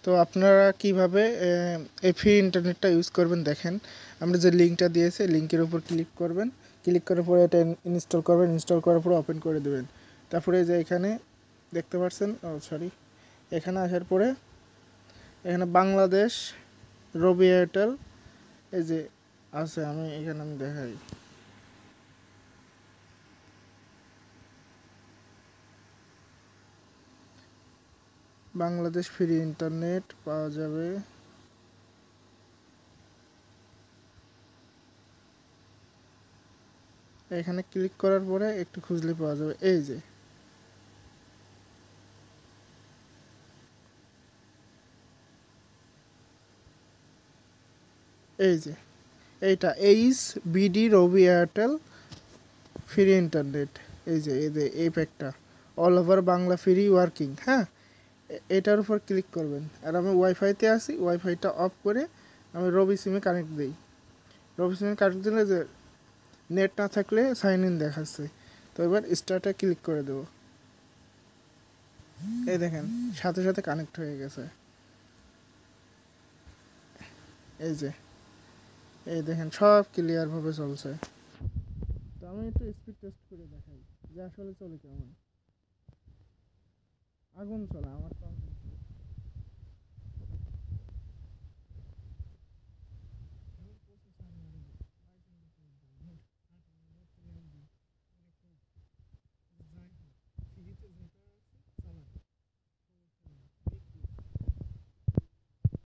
তো আপনারা কিভাবে এই ফ্রি ইন্টারনেটটা ইউজ করবেন দেখেন। আমরা যে লিঙ্কটা দিয়েছি লিঙ্কের উপর ক্লিক করবেন, ক্লিক করার পরে এটা ইনস্টল করবেন, ইনস্টল করার পরে ওপেন করে দেবেন। তারপরে যে এখানে দেখতে পাচ্ছেন, এখানে আসার পরে এখানে বাংলাদেশ রবি এয়ারটেল এই যে আছে, আমি দেখাই। বাংলাদেশ ফ্রি ইন্টারনেট পাওয়া যাবে। এখানে ক্লিক করার পরে একটু খুঁজলে পাওয়া যাবে। এই যে এইটা বিডি রবি এয়ারটেল ফ্রি ইন্টারনেট। এই যে এই প্যাকটা all over Bangla free working. হ্যাঁ, এটার উপর ক্লিক করবেন। আর আমি ওয়াইফাইতে আছি, ওয়াইফাইটা অফ করে আমি রবি সিমে কানেক্ট দিই। রবি সিমে কানেক্ট দিলে যে নেট না থাকলে সাইন ইন দেখাচ্ছে। তো এবার স্টার্টে ক্লিক করে দেবো। এই দেখেন সাথে সাথে কানেক্ট হয়ে গেছে। এই যে এই দেখেন সব ক্লিয়ারভাবে চলছে। তো আমি একটু স্পিড টেস্ট করে দেখাই যে আসলে চলে কেমন। আগুন চলে আমার তো।